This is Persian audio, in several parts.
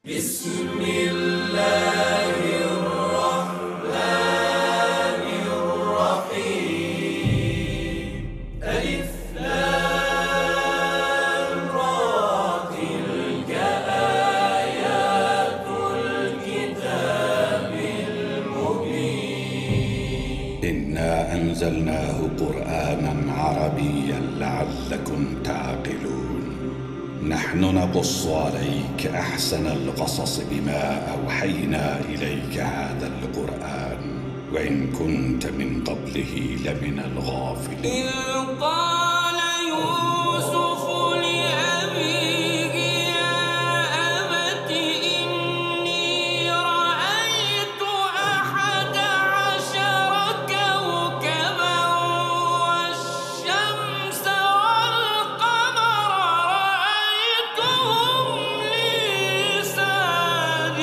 بسم الله الرحمن الرحيم. ألف لام را، تلك آيات الكتاب المبين. إنا أنزلناه قرآنا عربيا لعلكم تعقلون. نحن نقص عليك أحسن القصص بما أوحينا إليك هذا القرآن وإن كنت من قبله لمن الغافلين. إذ قال يوسف لأبيه يا أبت إني رأيت 11 كوكبا والشمس والقمر رأيتهم لي ساجدين.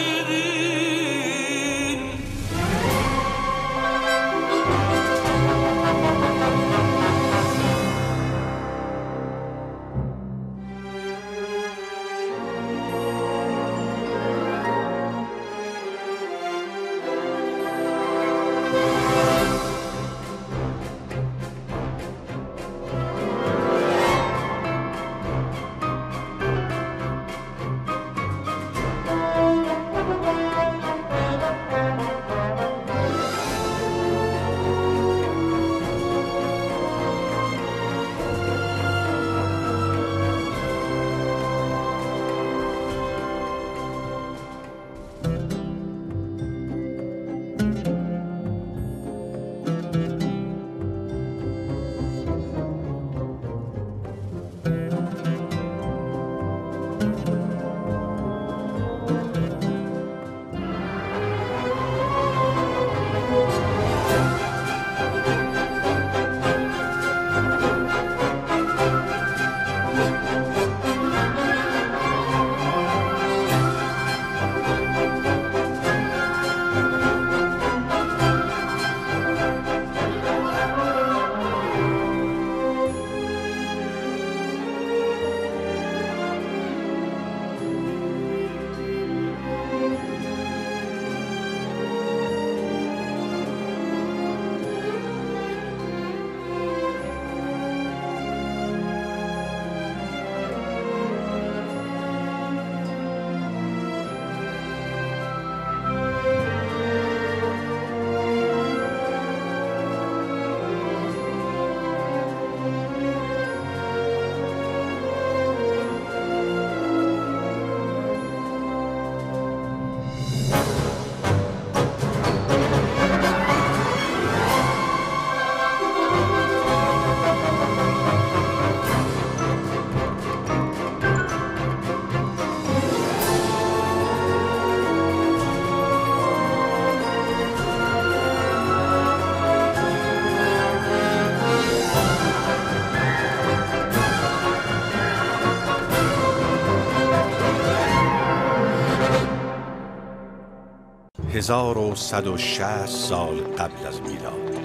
هزار و 160 سال قبل از میلاد،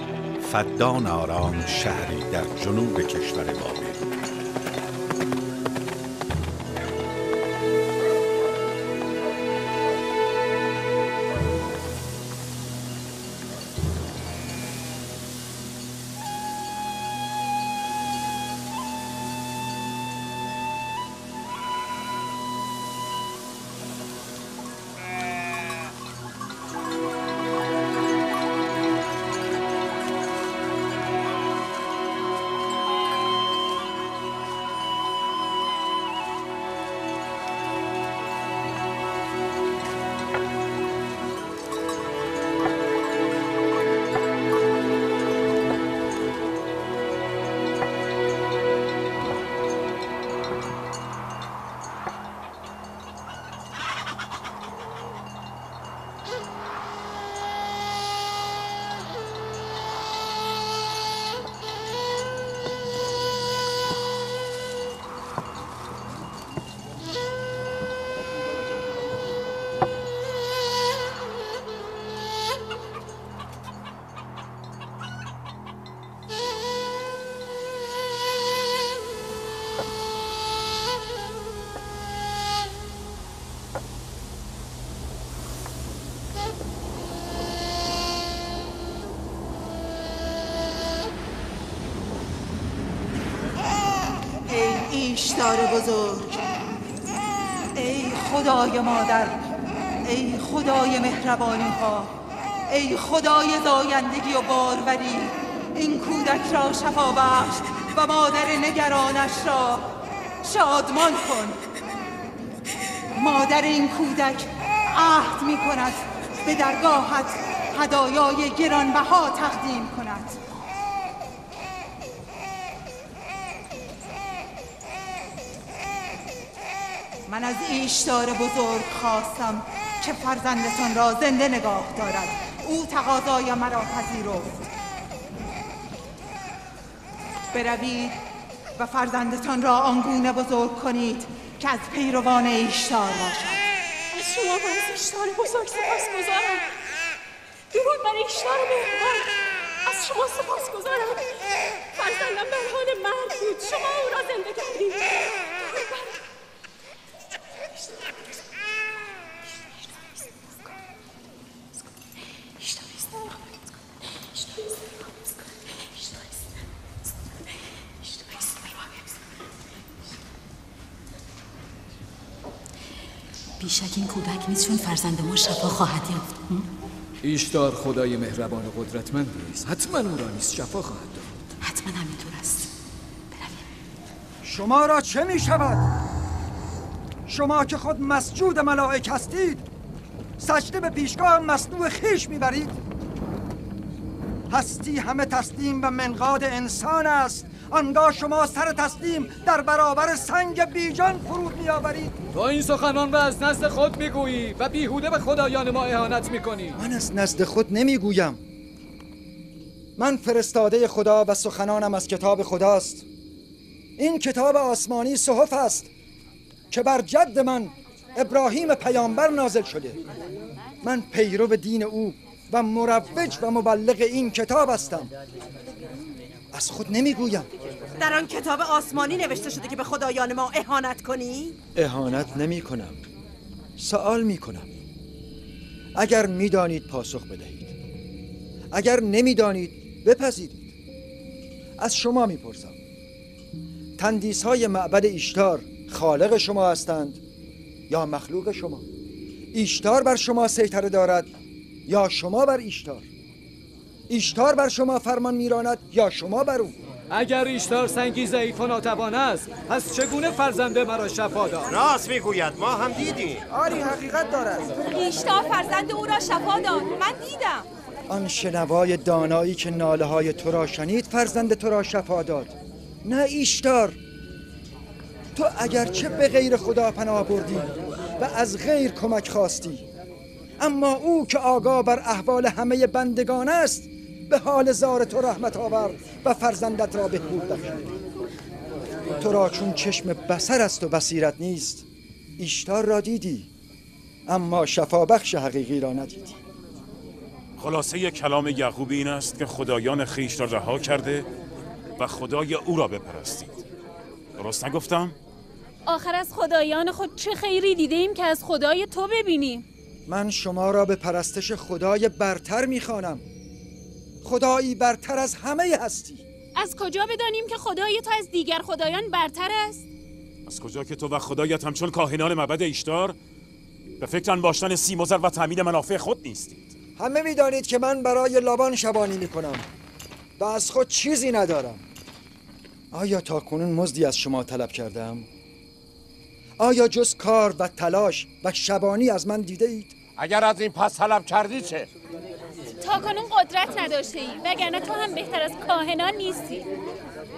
فدان آرام شهری در جنوب کشور بابل. ایشتار بزرگ، ای خدای مادر، ای خدای مهربانی ها، ای خدای زایندگی و باروری، این کودک را شفا بخش و مادر نگرانش را شادمان کن. مادر این کودک عهد می کند به درگاهت هدایای گرانبها تقدیم کند. من از ایشتار بزرگ خواستم که فرزندتان را زنده نگاه دارد. او تقاضای مرا پذیرفت. بروید و فرزندتان را آنگونه بزرگ کنید که از پیروان ایشتار باشد. از شما من از ایشتار بزرگ سپاسگزارم. درود بر ایشتار مهربان. از شما سپاسگزارم. فرزندم در حال مرگ بود، شما او را زنده کردید. درود بر بیشک این کودک نیست، چون فرزند ما شفا خواهد یافت. ایشتار خدای مهربان و قدرتمند نیست، حتما او را نیز شفا خواهد داد. حتما همینطور است. برویم. شما را چه می شود؟ شما که خود مسجود ملائک هستید، سجده به پیشگاه مصنوع خیش می برید؟ هستی همه تسلیم و منقاد انسان است، آنگاه شما سر تسلیم در برابر سنگ بیجان فرود می آورید. تو این سخنان را از نزد خود می گویی و بیهوده به خدایان ما اهانت می کنی. من از نزد خود نمی گویم. من فرستاده خدا و سخنانم از کتاب خداست. این کتاب آسمانی صحف است که بر جد من ابراهیم پیامبر نازل شده. من پیرو دین او و مروج و مبلغ این کتاب هستم. از خود نمیگویم. در آن کتاب آسمانی نوشته شده که به خدایان ما اهانت کنی؟ اهانت نمی کنم، سوال می کنم. اگر میدانید پاسخ بدهید، اگر نمیدانید بپذیرید. از شما میپرسم، تندیس های معبد ایشتار خالق شما هستند یا مخلوق شما؟ ایشتار بر شما سیطره دارد یا شما بر ایشتار؟ ایشتار بر شما فرمان میراند یا شما بر او؟ اگر ایشتار سنگی ضعیف و ناتوان است، پس چگونه فرزند مرا شفا داد؟ راست میگوید، ما هم دیدیم. آری حقیقت دارد. ایشتار فرزند او را شفا داد. من دیدم. آن شنوای دانایی که ناله های تو را شنید فرزند تو را شفا داد، نه ایشتار. تو اگرچه به غیر خدا پناه بردی و از غیر کمک خواستی، اما او که آگاه بر احوال همه بندگان است به حال زار تو رحمت آورد و فرزندت را بهبود بخشید. تو را چون چشم بصر است و بصیرت نیست، ایشتار را دیدی اما شفا بخش حقیقی را ندیدی. خلاصه کلام یعقوب این است که خدایان خویش را رها کرده و خدای او را بپرستید. درست نگفتم؟ آخر از خدایان خود چه خیری دیدیم که از خدای تو ببینیم؟ من شما را به پرستش خدای برتر میخوانم، خدایی برتر از همه هستی. از کجا بدانیم که خدای تو از دیگر خدایان برتر است؟ از کجا که تو و خدایت همچون کاهنان معبد ایشتار به فکر انباشتن سیم و زر و تامین منافع خود نیستید. همه میدانید که من برای لابان شبانی میکنم و از خود چیزی ندارم. آیا تا کنون مزدی از شما طلب کردم؟ آیا جز کار و تلاش و شبانی از من دیده اید؟ اگر از این پس طلب کردی چه؟ تا کنون قدرت نداشته ای، وگرنه تو هم بهتر از کاهنان نیستی.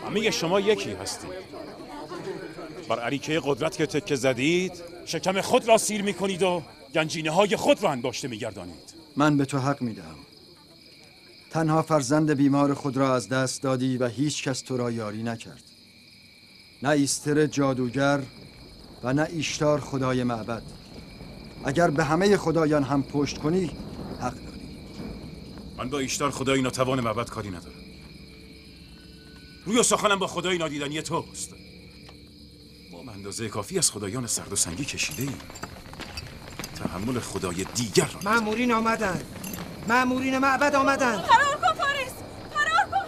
همه شما یکی هستید. بر اریکه قدرت که تکه زدید، شکم خود را سیر میکنید و گنجینه های خود را انباشته میگردانید. من به تو حق میدهم. تنها فرزند بیمار خود را از دست دادی و هیچ کس تو را یاری نکرد. نه ایستر جادوگر و نه ایشتار خدای معبد. اگر به همه خدایان هم پشت کنی حق داری. من با ایشتار خدای ناتوان معبد کاری ندارم. روی سخنم با خدای نادیدنی توست. ما به اندازه کافی از خدایان سرد و سنگی کشیده ایم. تحمل خدای دیگر را مأمورین آمدند. مأمورین معبد آمدند. فرار کن فارس! فرار کن!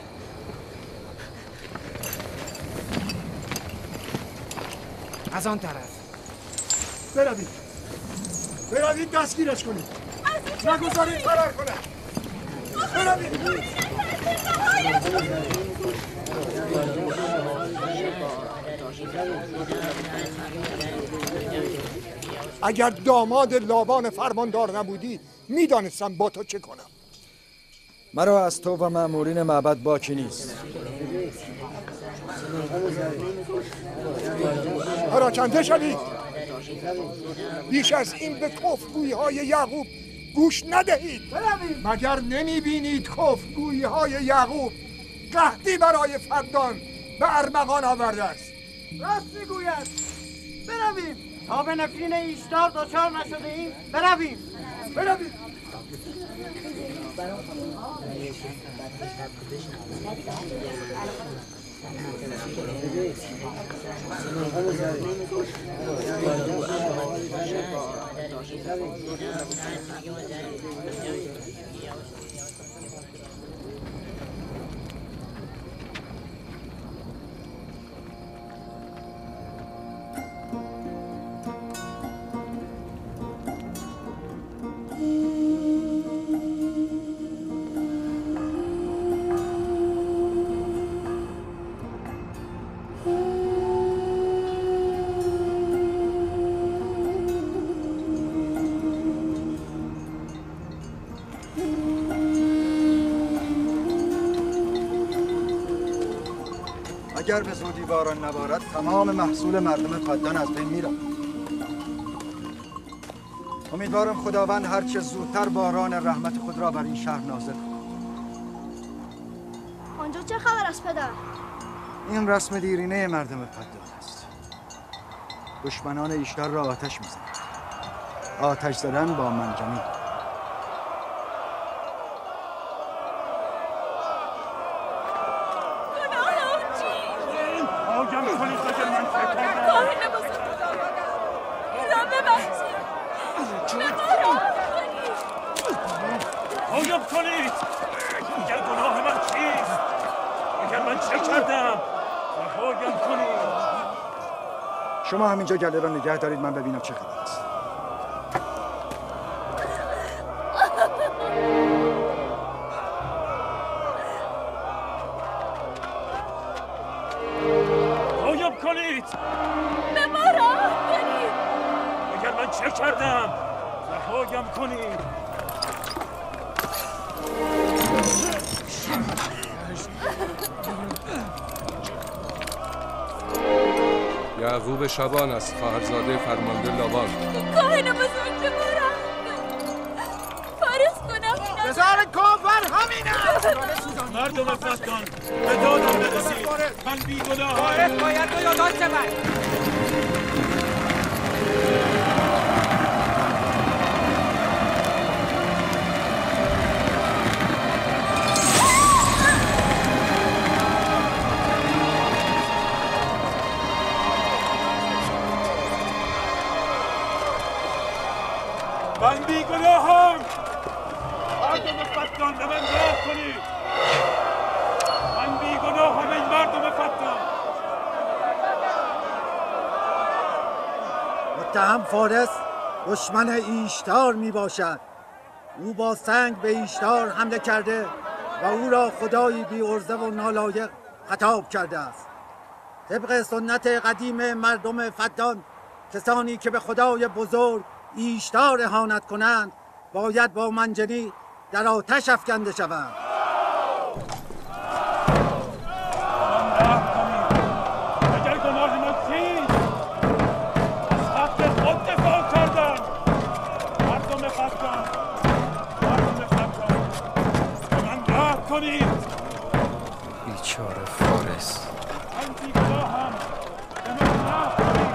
از آن طرف. بروید دستگیرش کنید. نگذارید فرار کنه. بروید. اگر داماد لابان فرماندار نبودی میدانستم با تو چه کنم. مرا از تو و مأمورین معبد باکی نیست. پراکنده شوید. بیش از این به کفرگویی‌های یعقوب گوش ندهید. مگر نمیبینید کفرگویی‌های یعقوب قحطی برای فدان به ارمغان آورده است؟ راست میگوید. برویم تا به نفرین ایشدار دچار نشده ایم. برویم. اگر به زودی باران نبارد تمام محصول مردم فدان از بین میرود. امیدوارم خداوند هرچه زودتر باران رحمت خود را بر این شهر نازل کند. آنجا چه خبر است پدر؟ این رسم دیرینه مردم فدان است. دشمنان ایشدار را آتش میزنند. آتش زدن با منجنیق. آیم کنید! اگر گناه من چیست؟ اگر من چه کردم؟ رهایم کنید! شما همینجا گله را نگه دارید، من ببینم چه خبر است. آیم کنید! به ما راه کنید! اگر من چه کردم؟ رهایم کنید! یعقوب شبان است، خواهرزاده فرمانده لابان. کاهن بزرگ به ما راه کنید! فارغ کنم! بزار کافر همین است! مردم فدان به دادم برسید. من بیگناهم. وارث باید به یادان شود. من بیگناهم. مردم فدان به من راه کنید. من بیگناهم این مردم فدان. متهم فارس دشمن ایشدار می باشد. او با سنگ به ایشدار حمله کرده و او را خدایی بی عرضه و نالایق خطاب کرده است. طبق سنت قدیم مردم فدان، کسانی که به خدای بزرگ ایشدار اهانت کنند باید با منجنیق در آتش افکنده شوند. اگر گناه من چیست؟ از حق خود دفاع کردم. مردم فدان به من راه کنید. بیچاره فارس. من بیگناهم. به من راه کنید.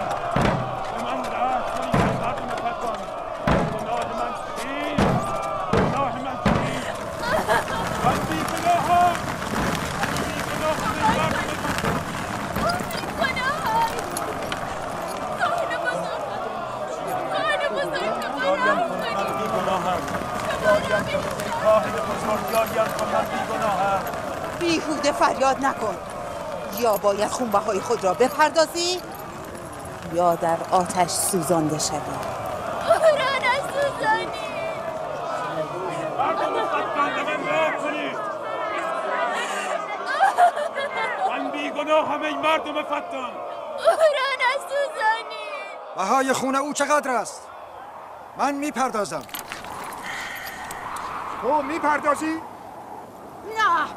به من راه کنید. مردم فدان گناه من چیست؟ گناه من چیست؟ من بیگناهم. بیهوده فریاد نکن. یا باید خونبهای خود را بپردازی یا در آتش سوزانده شوی. را نسوزانی. مردم فتان به من راه کنید. من بیگناهم ای مردم فتان. را نسوزانی. بهای خون او چقدر است؟ من میپردازم. تو میپردازی؟ نه،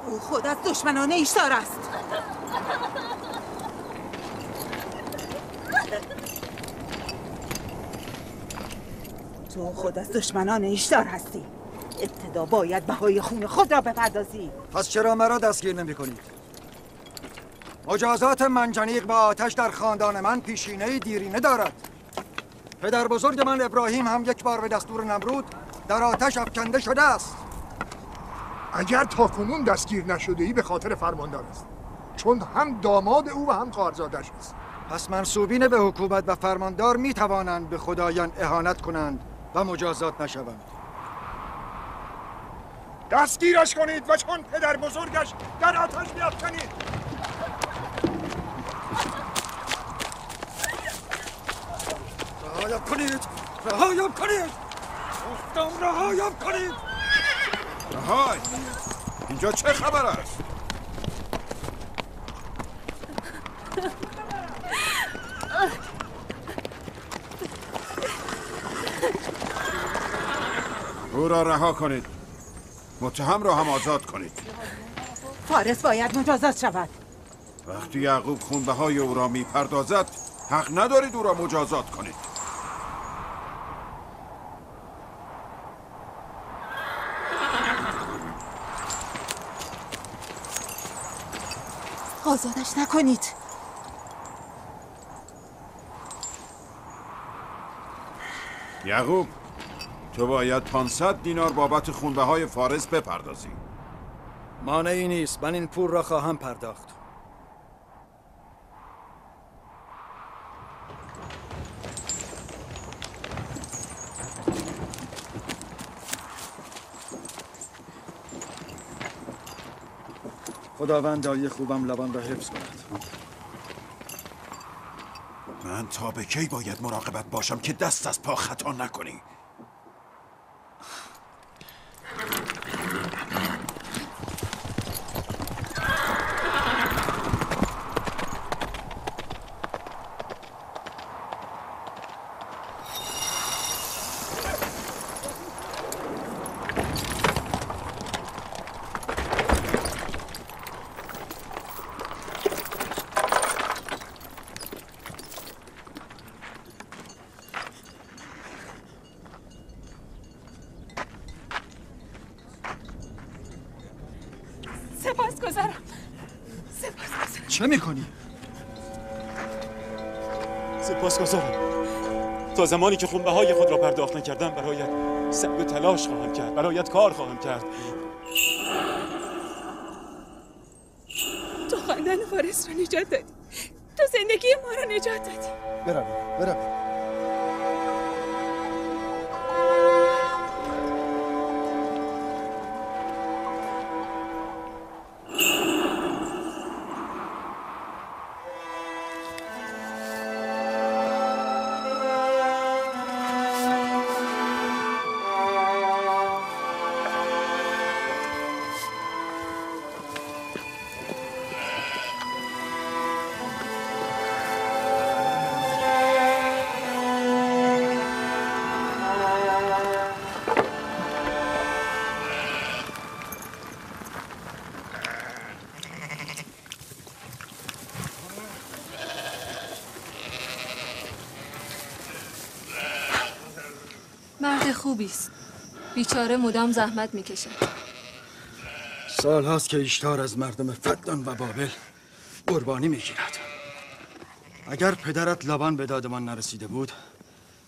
او خود از دشمنان ایشتار است. تو خود از دشمنان ایشتار هستی. ابتدا باید بهای خون خود را بپردازی. پس چرا مرا دستگیر نمی کنید؟ مجازات منجنیق به آتش در خاندان من پیشینه دیرینه دارد. پدر بزرگ من ابراهیم هم یک بار به دستور نمرود در آتش افکنده شده است. اگر تاکنون دستگیر نشده ای به خاطر فرماندار است، چون هم داماد او و هم خواهرزادش است. پس منسوبین به حکومت و فرماندار می توانند به خدایان اهانت کنند و مجازات نشوند. دستگیرش کنید و چون پدر بزرگش در آتش بیفکنید. رهایم کنید! رهایم کنید! گفتم رهایم کنید! رهای! اینجا چه خبر است؟ او را رها کنید. متهم را هم آزاد کنید. فارس باید مجازات شود. وقتی یعقوب خونبهای او را میپردازد حق ندارید او را مجازات کنید. آزادش نکنید. یعقوب، تو باید 500 دینار بابت خونبهای فارس بپردازی. مانعی نیست، من این پول را خواهم پرداخت. خداوند دایی خوبم لبان را حفظ کند. من تا به کی باید مراقبت باشم که دست از پا خطا نکنی؟ چه میکنی؟ سپاسگزارم. تا زمانی که خونبهای خود را پرداخت نکردم برایت سعی و تلاش خواهم کرد، برایت کار خواهم کرد. تو خاندان فارس را نجات دادی. تو زندگی ما را نجات دادی. بروید. مرد خوبی است. بیچاره مدام زحمت میکشه. سال هاست که ایشتار از مردم فدان و بابل قربانی میگیرد. اگر پدرت لبان به دادمان نرسیده بود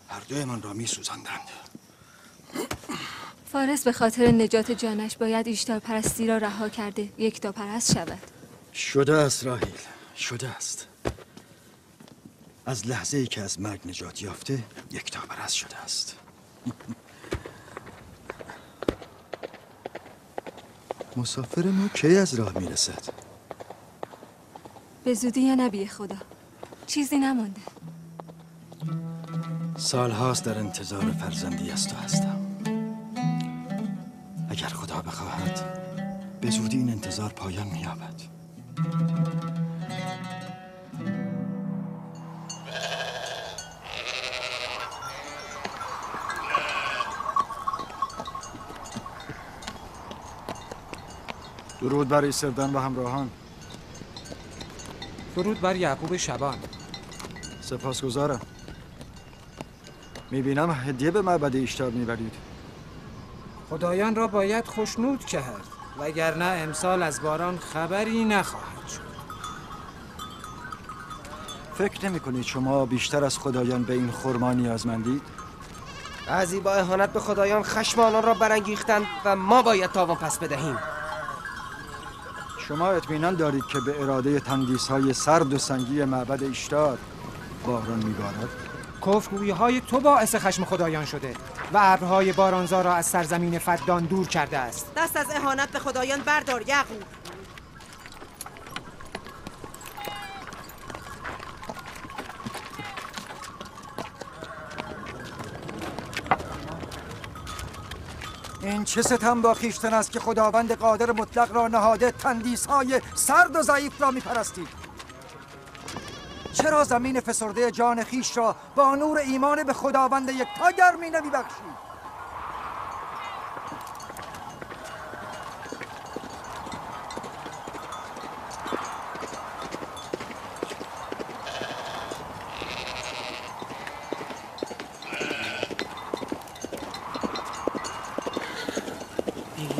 هر دویمان را میسوزاندند. فارس به خاطر نجات جانش باید ایشتار پرستی را رها کرده یکتا پرست شود. شده است راهیل، شده است. از لحظه ای که از مرگ نجات یافته یکتا پرست شده است. مسافر ما کی از راه میرسد؟ به زودی یا نبی خدا؟ چیزی نمانده. سالهاست در انتظار فرزندی از تو هستم. اگر خدا بخواهد به زودی این انتظار پایان می‌یابد. درود بر ایسردان و همراهان. درود بر یعقوب شبان. سپاسگزارم. میبینم هدیه به معبد ایشتار میبرید. خدایان را باید خوشنود کرد وگرنه امسال از باران خبری نخواهد شد. فکر نمی کنید شما بیشتر از خدایان به این خرما نیازمندید؟ بعضی با اهانت به خدایان خشم آنان را برانگیختند و ما باید تاوان پس بدهیم. شما اطمینان دارید که به اراده تندیس‌های سرد و سنگی معبد ایشتار باران میبارد؟ کفرگویی‌های تو باعث خشم خدایان شده و ابرهای بارانزا را از سرزمین فدان دور کرده است. دست از اهانت به خدایان بردار یعقوب. این چه ستم با خویشتن است که خداوند قادر مطلق را نهاده تندیس‌های سرد و ضعیف را می‌پرستید؟ چرا زمین فسرده جان خویش را با نور ایمان به خداوند یکتا گرمی نمی‌بخشید؟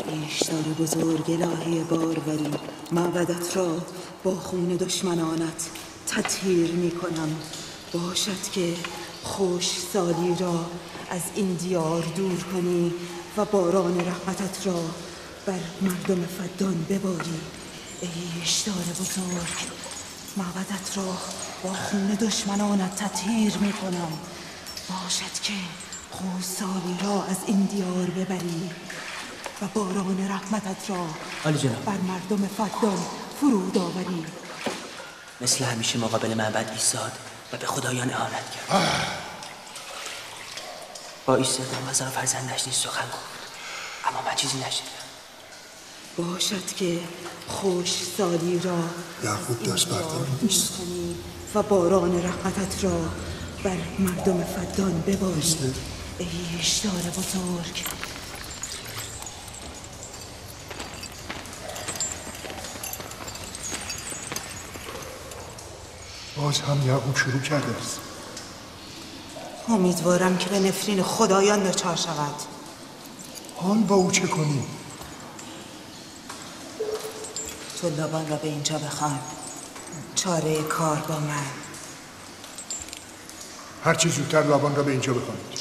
ایشتار بزرگ الهی باروری، معبدت را با خون دشمنانت تطهیر می کنم. باشد که خوش سالی را از این دیار دور کنی و باران رحمتت را بر مردم فدان بباری. ایشتار بزرگ، معبدت را با خون دشمنانت تطهیر می کنم. باشد که خوش سالی را از این دیار ببری و باران رحمتت را بر مردم فدان فرود آوری. مثل همیشه مقابل معبد ایستاد و به خدایان اهانت کرد. با ایستادن و زن فرزندش نیز سخن گفت، اما من چیزی نشنیدم. باشد که خوش سالی را یعقوب داشت برداری و باران رحمتت را بر مردم فدان بباری. ایشتار بزرگ، باز هم یعقوب شروع کرده است. امیدوارم که به نفرین خدایان دچار شود. حال با او چه کنیم؟ تو لابان را به اینجا بخوان. چاره کار با من. هرچی زودتر لابان را به اینجا بخوانید.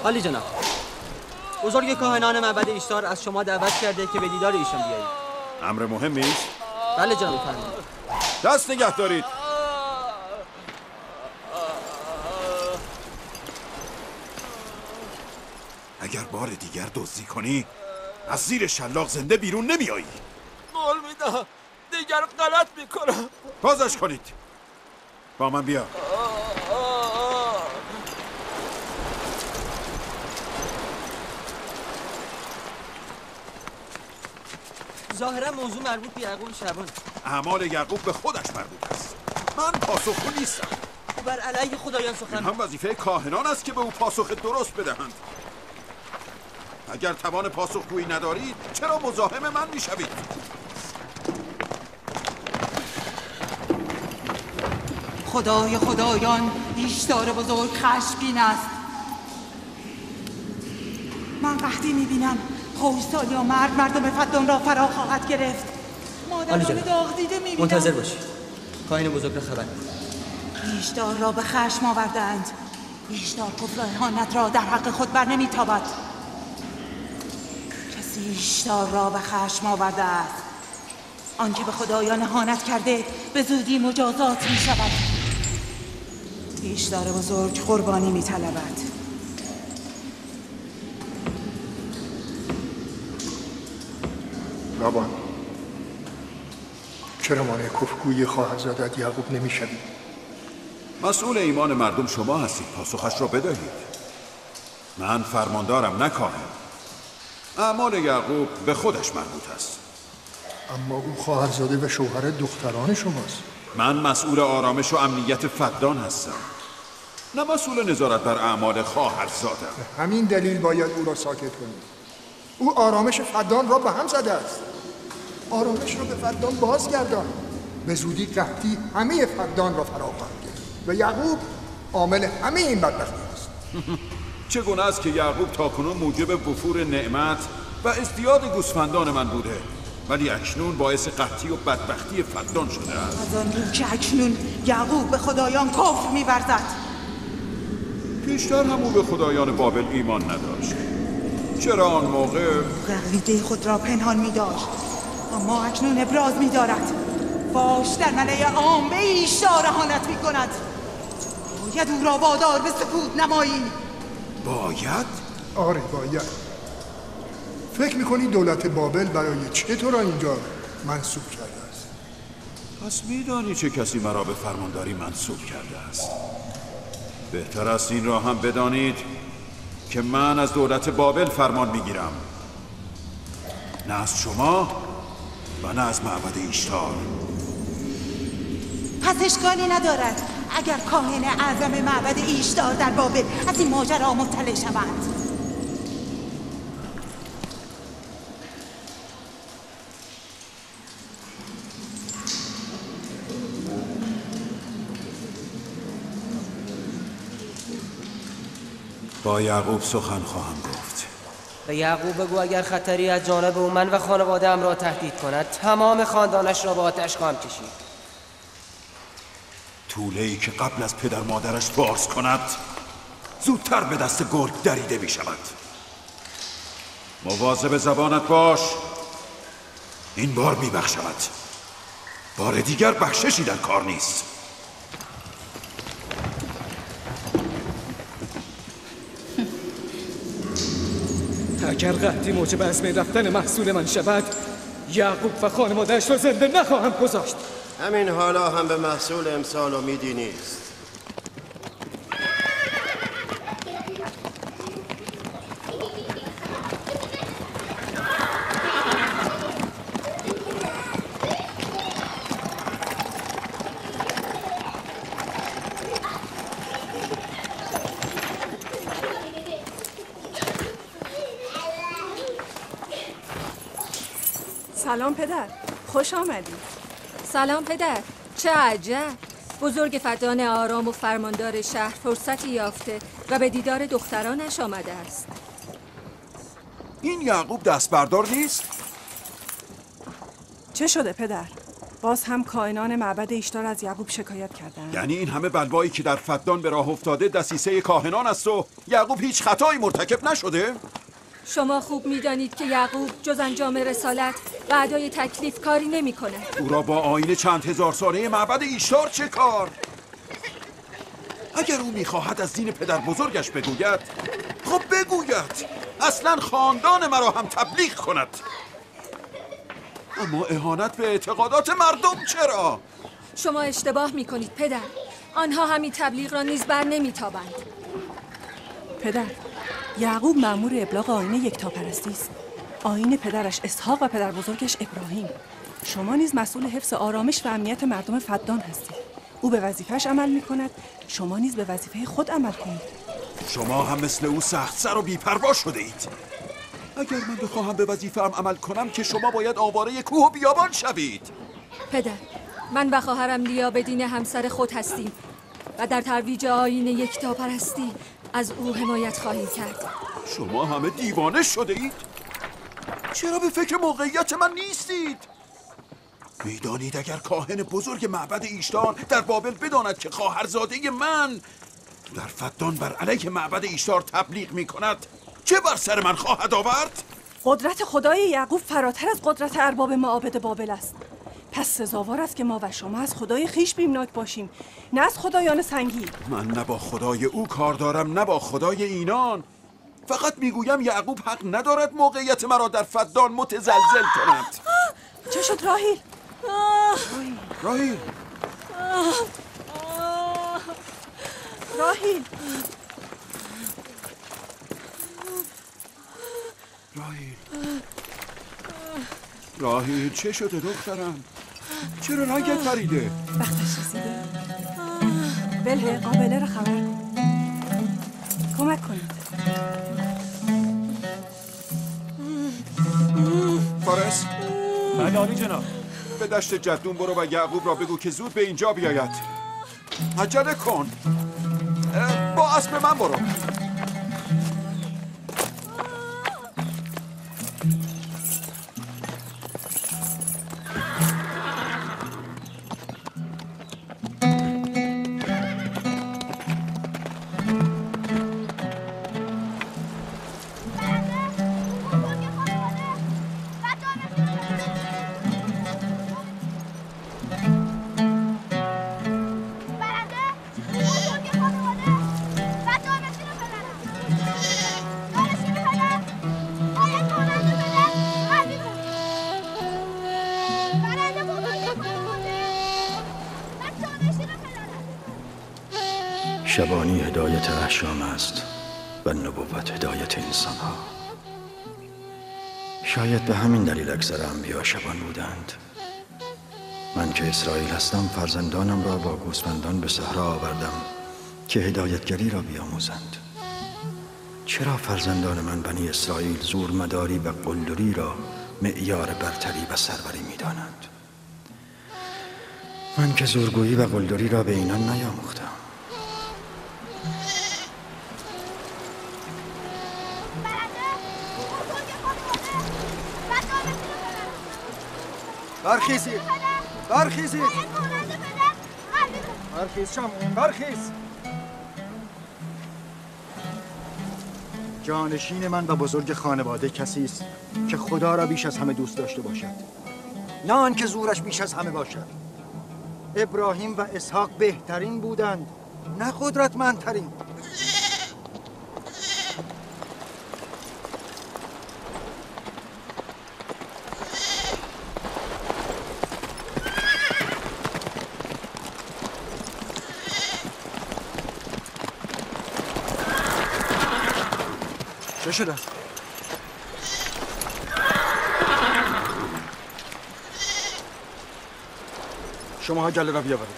عالی جناب، بزرگ کاهنان معبد ایشتار از شما دعوت کرده که به دیدار ایشان بیایید. امر مهمی است؟ بله جناب فرمایید. دست نگه دارید. اگر بار دیگر دزدی کنی از زیر شلاق زنده بیرون نمیایی. قول میدم دیگر غلط میکنم. بازش کنید. با من بیا. ظاهرا موضوع مربوط به یعقوب شبان. اعمال یعقوب به خودش مربوط است. من پاسخگو نیستم. او بر علیه خدایان سخن. این هم وظیفه کاهنان است که به او پاسخ درست بدهند. اگر توان پاسخگویی ندارید چرا مزاحم من میشوید؟ خدای خدایان، ایشتار بزرگ خشمگین است. من قحطی میبینم. خوشسالی یا مرگ مردم فدان را فرا خواهد گرفت. مادران داغ دیده میبینم. منتظر باشید. کاهن بزرگ را خبر کن. ایشدار را به خشم آوردند. ایشدار کفر و اهانت را در حق خود بر نمیتابد. کسی ایشدار را به خشم آورده است، آنکه به خدایان اهانت کرده به زودی مجازات می شود. ایشدار بزرگ قربانی می طلبد. بابا چرا مانع کفرگویی خواهرزادت یعقوب نمیشوی؟ مسئول ایمان مردم شما هستید، پاسخش را بدهید. من فرماندارم نه کاهن. اعمال یعقوب به خودش مربوط است. اما او خواهرزاده و شوهر دختران شماست. من مسئول آرامش و امنیت فدان هستم، نه مسئول نظارت بر اعمال خواهرزادم. همین دلیل باید او را ساکت کنید. او آرامش فدان را به هم زده است. آرامش را به فدان بازگردان. به زودی قحطی همه فدان را فرا خواهد گرفت و یعقوب عامل همه این بدبختی است. چگونه است که یعقوب تاکنون موجب وفور نعمت و ازدیاد گوسفندان من بوده، ولی اکنون باعث قحطی و بدبختی فدان شده است. از آن رو که اکنون یعقوب به خدایان کفر می‌ورزد. پیشتر هم او به خدایان بابل ایمان نداشت. چرا آن موقع عقیده خود را پنهان می‌داشت، اما اکنون ابراز می‌دارد. فاش در ملأ عام به ایشدار اهانت می‌کند. باید او را وادار به سکوت نمایی. باید؟ آره باید. فکر می‌کنی دولت بابل برای چه تو را اینجا منصوب کرده است؟ پس می‌دانی چه کسی مرا به فرمانداری منصوب کرده است. بهتر است این را هم بدانید که من از دولت بابل فرمان می‌گیرم، نه از شما و نه از معبد ایشتار. پس اشکالی ندارد اگر کاهن اعظم معبد ایشتار در بابل از این ماجرا مطلع شوند. با یعقوب سخن خواهم گفت. به یعقوب بگو اگر خطری از جانب او من و خانواده‌ام را تهدید کند تمام خاندانش را به آتش خواهم کشید. طوله‌ای که قبل از پدر مادرش باز کند زودتر به دست گرگ دریده می شود. مواظب زبانت باش. این بار می بخشمد، بار دیگر بخششی در کار نیست. اگر قحطی موجب از بین رفتن محصول من شود، یعقوب و خانواده‌اش را زنده نخواهم گذاشت. همین حالا هم به محصول امسال امیدی نیست. سلام پدر، خوش آمدی. سلام پدر، چه عجب. بزرگ فدان آرام و فرماندار شهر فرصتی یافته و به دیدار دخترانش آمده است. این یعقوب دست بردار نیست؟ چه شده پدر؟ باز هم کاهنان معبد ایشتار از یعقوب شکایت کردند. یعنی این همه بلوایی که در فدان به راه افتاده دسیسه کاهنان است و یعقوب هیچ خطایی مرتکب نشده؟ شما خوب می‌دانید که یعقوب جز انجام رسالت و ادای تکلیف کاری نمی‌کند. او را با آیین چند هزار ساله معبد ایشتار چه کار؟ اگر او می‌خواهد از دین پدر بزرگش بگوید، خب بگوید. اصلاً خاندان مرا هم تبلیغ کند. اما اهانت به اعتقادات مردم چرا؟ شما اشتباه می‌کنید پدر. آنها همین تبلیغ را نیز بر نمی‌تابند. پدر، یعقوب مأمور ابلاغ آیین یکتاپرستی است. آیین پدرش اسحاق و پدر بزرگش ابراهیم. شما نیز مسئول حفظ آرامش و امنیت مردم فدان هستید. او به وظیفه‌اش عمل می‌کند، شما نیز به وظیفه خود عمل کنید. شما هم مثل او سخت سر و بی‌پروا شده اید. اگر من بخواهم به وظیفه‌ام عمل کنم که شما باید آواره کوه و بیابان شوید. پدر، من و خواهرم لیا به دین همسر خود هستیم و در ترویج آیین یکتاپرستی از او حمایت خواهیم کرد. شما همه دیوانه شده اید؟ چرا به فکر موقعیت من نیستید؟ میدانید اگر کاهن بزرگ معبد ایشتار در بابل بداند که خواهرزاده من در فدان بر علیه معبد ایشتار تبلیغ می کند چه بر سر من خواهد آورد؟ قدرت خدای یعقوب فراتر از قدرت ارباب معابد بابل است. پس سزاوار است که ما و شما از خدای خیش بیمناک باشیم، نه از خدایان سنگی. من نه با خدای او کار دارم نه با خدای اینان. فقط میگویم یعقوب حق ندارد موقعیت مرا در فدان متزلزل کند. چه شد راهیل؟ راهیل راهیل راهیل چه شده دخترم؟ چرا رنگت پریده؟ وقتش رسیده. بله قابله رو خبر کمک کنید. فارس؟ بله عالی جناب. به دشت جدون برو و یعقوب را بگو که زود به اینجا بیاید. عجله کن. با اسب من برو. شبانی هدایت احشام است و نبوت هدایت انسان ها. شاید به همین دلیل اکثر انبیا شبان بودند. من که اسرائیل هستم فرزندانم را با گوسفندان به صحرا آوردم که هدایتگری را بیاموزند. چرا فرزندان من بنی اسرائیل زورمداری و قلدری را معیار برتری و سروری می دانند؟ من که زورگویی و قلدری را به اینان نیاموختم. برخیزید برخیزید برخیز شمعون برخیز. جانشین من و بزرگ خانواده کسی است که خدا را بیش از همه دوست داشته باشد، نه آن که زورش بیش از همه باشد. ابراهیم و اسحاق بهترین بودند، نه قدرتمندترین. چه شده؟ شماها گله را بیاورید.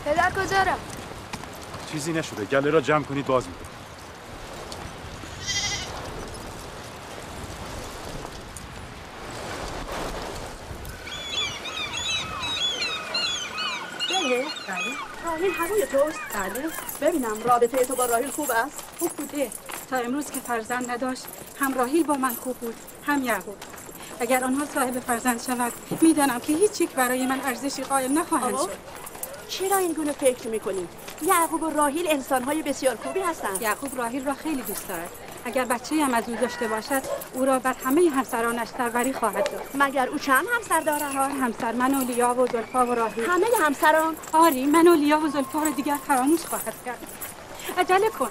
پدر کجا رفت؟ چیزی نشده، گله را جمع کنید باز می‌کنم. راهیل هوای توست؟ بله. ببینم رابطه تو با راهیل خوب است؟ خوب بوده. تا امروز که فرزند نداشت هم راهیل با من خوب بود هم یعقوب. اگر آنها صاحب فرزند شود میدانم که هیچ یک برای من ارزشی قائل نخواهند شد. چرا این گونه فکر میکنی؟ یعقوب و راهیل انسان‌های بسیار خوبی هستند. یعقوب راهیل را خیلی دوست دارد. اگر بچه‌ای هم از او داشته باشد او را بر همه همسرانش سروری خواهد داد. مگر او چند همسر دارد؟ 4 همسر، من و لیا و زلفا و راهیل. همه همسران؟ آری، من و لیا و زلفا را دیگر فراموش خواهد کرد. عجله کن.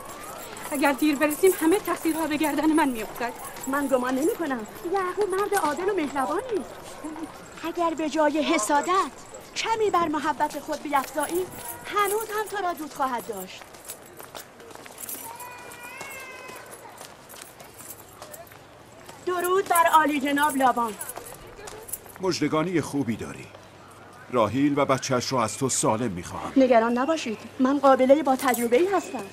اگر دیر برسیم همه تقصیرها به گردن من میافتد. من گمان نمی‌کنم. یعقوب مرد عادل و مهربانی است. اگر به جای حسادت کمی بر محبت خود بیفزایی هنوز هم تو را دوست خواهد داشت. درود بر عالی جناب لابان. مژدگانی خوبی داری. راهیل و بچهش را از تو سالم میخواهم. نگران نباشید، من قابله با تجربه‌ای هستم.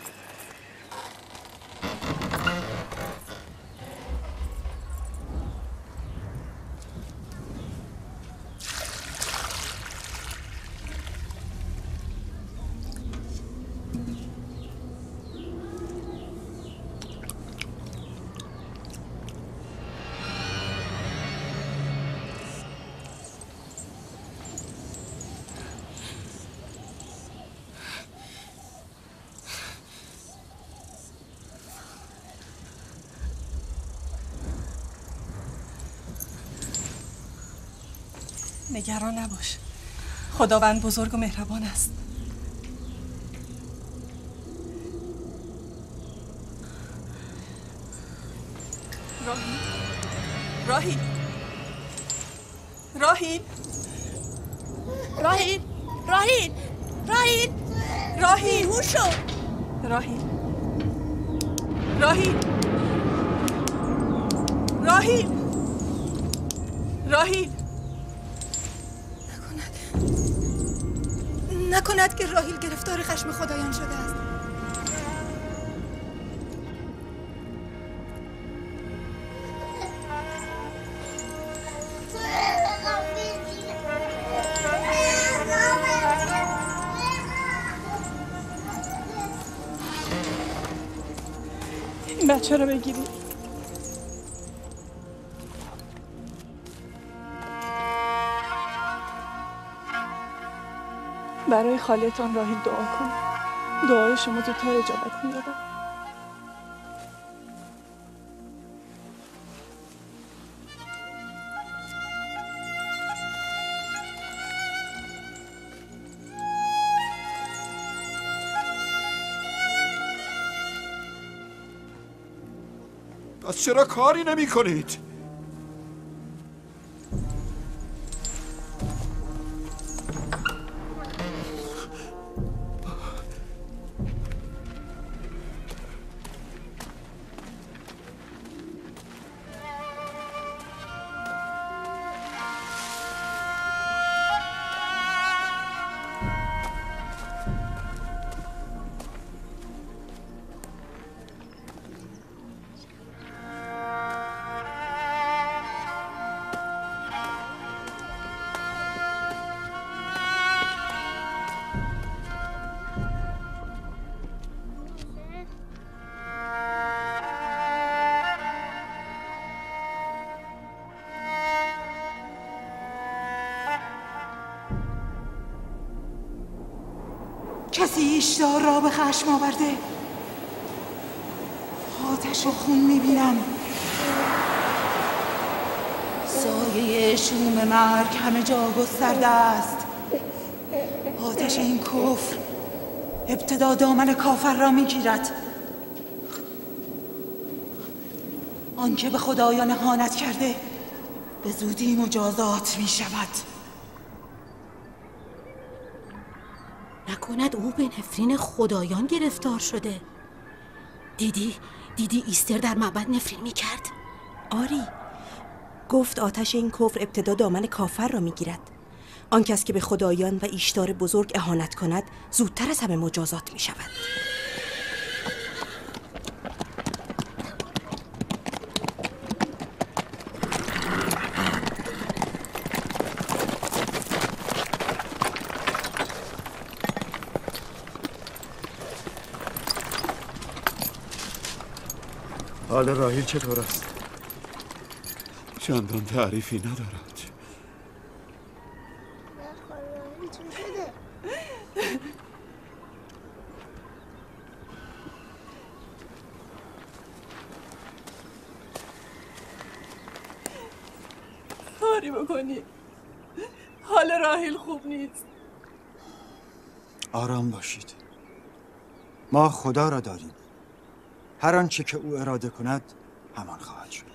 نگران نباش. خداوند بزرگ و مهربان است. راهیل راهیل راهیل راهیل راهیل راهیل هوش شو. راهیل راهیل راهیل راهیل نکند که راهیل گرفتار خشم خدایان شده است. این بچه رو بگیرید. برای خالتان راهیل دعا کن. دعای شما زودتر اجابت می‌یابد. پس چرا کاری نمی کنید؟ کسی ایشدار را به خشم آورده. آتش و خون میبینم. سایه شوم مرگ همه جا گسترده است. آتش این کفر ابتدا دامن کافر را میگیرد. آنکه به خدایان اهانت کرده به زودی مجازات میشود. نکند او به نفرین خدایان گرفتار شده؟ دیدی ایستر در معبد نفرین میکرد؟ آری، گفت آتش این کفر ابتدا دامن کافر را میگیرد. آن کس که به خدایان و ایشتار بزرگ اهانت کند زودتر از همه مجازات میشود. حال راهیل چطور است؟ چندان تعریفی ندارد. کاری بکنی. حال راهیل خوب نیست. آرام باشید. ما خدا را داریم. هر آنچه که او اراده کند همان خواهد شد.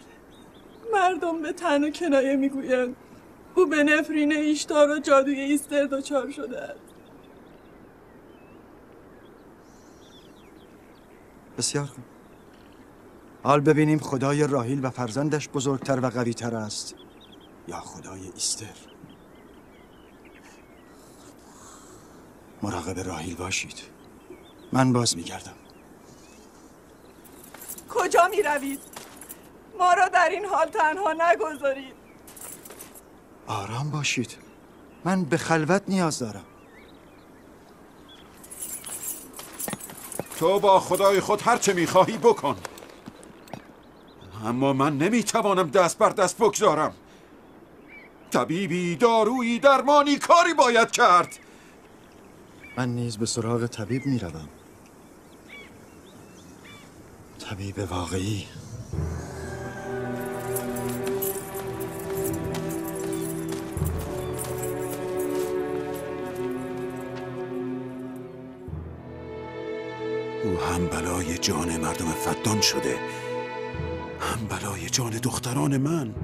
مردم به تن و کنایه میگویند او به نفرین ایشتار و جادوی ایستر دچار شده است. بسیار خوب. حال ببینیم خدای راهیل و فرزندش بزرگتر و قوی‌تر است یا خدای ایستر. مراقب راهیل باشید. من باز میگردم. کجا می روید؟ ما را در این حال تنها نگذارید. آرام باشید. من به خلوت نیاز دارم. تو با خدای خود هر چه میخواهی بکن، اما من نمیتوانم دست بر دست بگذارم. طبیبی، دارویی، درمانی، کاری باید کرد. من نیز به سراغ طبیب میروم. طبیب واقعی. او هم بلای جان مردم فدان شده، هم بلای جان دختران من.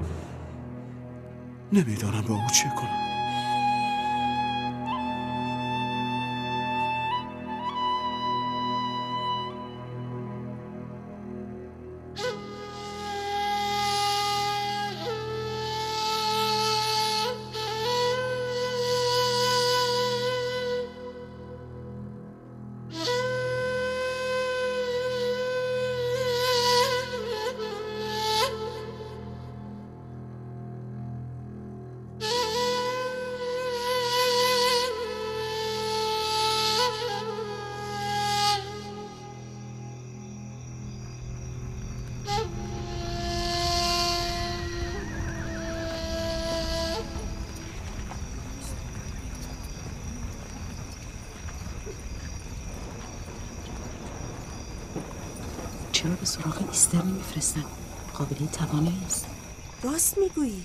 نمیدانم با او چه کنم. چرا به سراغ ایستر نمیفرستن؟ قابلیت توانایی است. راست میگویی.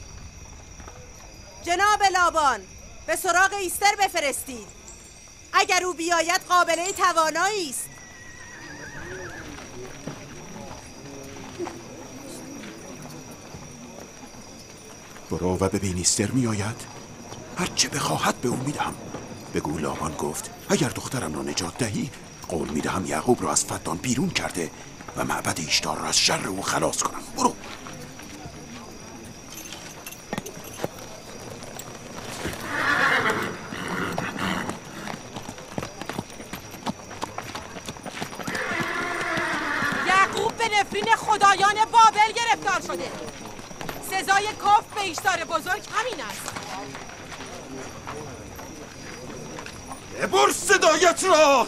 جناب لابان، به سراغ ایستر بفرستید. اگر او بیاید قابله توانایی است. برو و ببین ایستر میآید. هر چه بخواهد به او میدهم. بگو لابان گفت اگر دخترم را نجات دهی قول میدهم یعقوب را از فدان بیرون کرده و معبد ایشتار را از شر او خلاص کنم. برو. یعقوب به نفرین خدایان بابل گرفتار شده. سزای کفر به ایشتار بزرگ همین است. ببر صدایت را.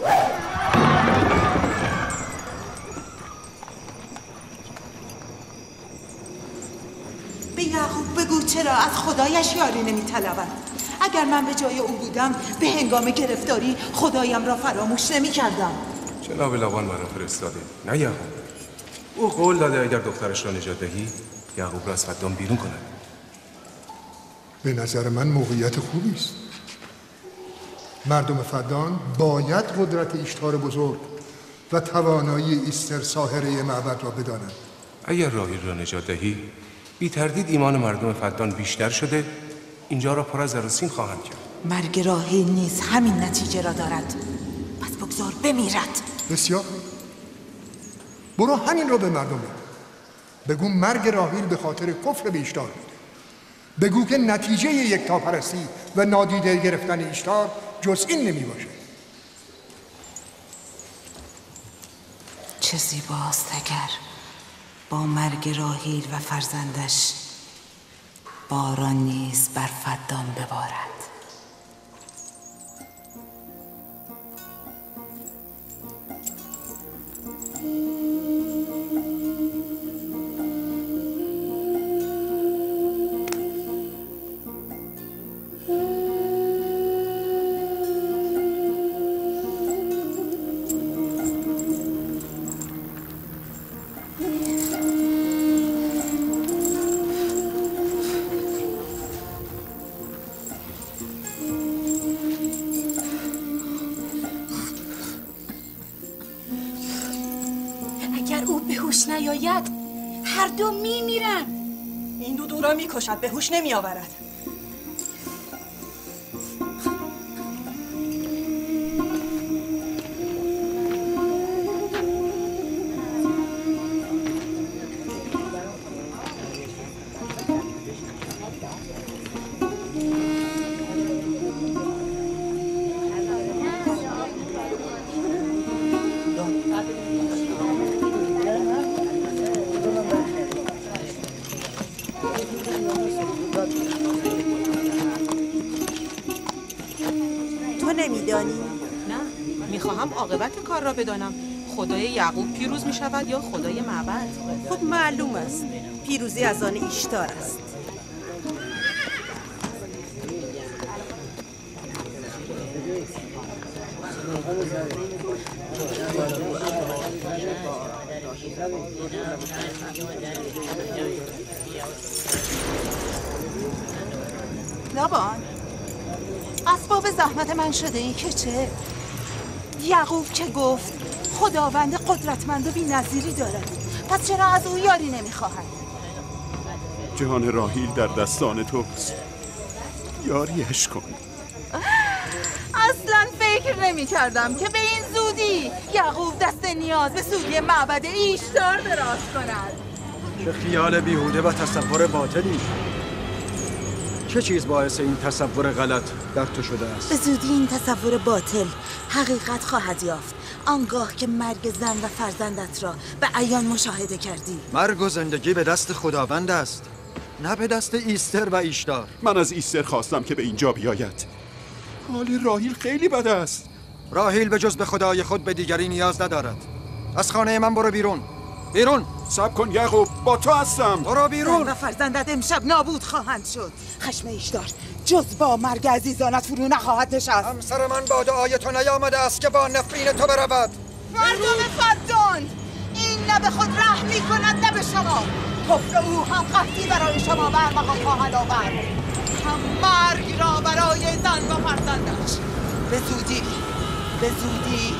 به یعقوب بگو چرا از خدایش یاری نمی‌طلبد. اگر من به جای او بودم به هنگام گرفتاری خدایم را فراموش نمی‌کردم. جناب لابان مرا فرستاده، نه یعقوب. او قول داده اگر دخترش را نجات دهی یعقوب را از فدان بیرون کند. به نظر من موقعیت خوبی است. مردم فدان باید قدرت ایشتار بزرگ و توانایی ایستر ساحره معبد را بدانند. اگر راهیل را نجات دهی بی تردید ایمان مردم فدان بیشتر شده، اینجا را پر از زرسین خواهند کرد. مرگ راهیل نیز همین نتیجه را دارد. پس بگذار بمیرد. بسیار. برو همین را به مردم بگو مرگ راهیل به خاطر کفر به ایشتار بوده. بگو که نتیجه یکتاپرستی و نادیده گرفتن ایشتار جز این نمی باشه. چه زیباست اگر با مرگ راهیل و فرزندش باران نیز بر فدان ببارد. نیاید هر دو میمیرن. این دو را میکشد، به هوش نمیآورد. عاقبت کار را بدانم. خدای یعقوب پیروز می شود یا خدای معبد؟ خب معلوم است پیروزی از آن ایشتار است. لابان، اسباب زحمت من شده ای که چه؟ یعقوب که گفت خداوند قدرتمند و بی‌نظیری دارد، پس چرا از او یاری نمیخواهد؟ جان راحیل در دستان توست، یاریش کن. اصلا فکر نمی کردم که به این زودی یعقوب دست نیاز به سوی معبد ایشتار دراز کند. چه خیال بیهوده و تصور باطلی. چه چیز باعث این تصور غلط در تو شده است؟ به زودی این تصور باطل حقیقت خواهد یافت آنگاه که مرگ زن و فرزندت را به عیان مشاهده کردی. مرگ و زندگی به دست خداوند است، نه به دست ایستر و ایشتار. من از ایستر خواستم که به اینجا بیاید. حال راحیل خیلی بد است. راحیل به جز به خدای خود به دیگری نیاز ندارد. از خانه من برو بیرون. بیرون. صبر کن یعقوب، با تو هستم. برو بیرون. زن و فرزندت امشب نابود خواهند شد. خشم ایشدار جز با مرگ عزیزانت فرو نخواهد نشست. همسر من با دعای تو نیامده است که با نفرین تو برود. مردم فدان، این نه به خود رحم می کند نه به شما. کفر او هم قحطی برای شما برمقام خواهد آورد، هم مرگ را برای زن و فرزندش. به زودی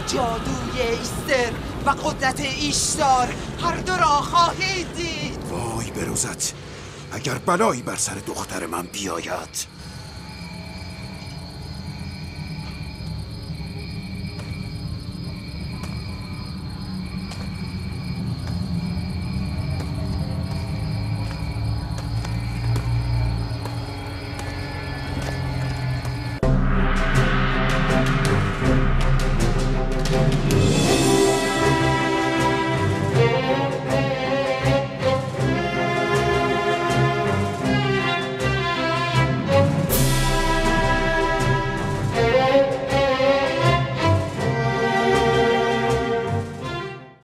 جادوی ایستر و قدرت ایشتار هر دو را خواهید دید. وای بروزت، اگر بلایی بر سر دختر من بیاید.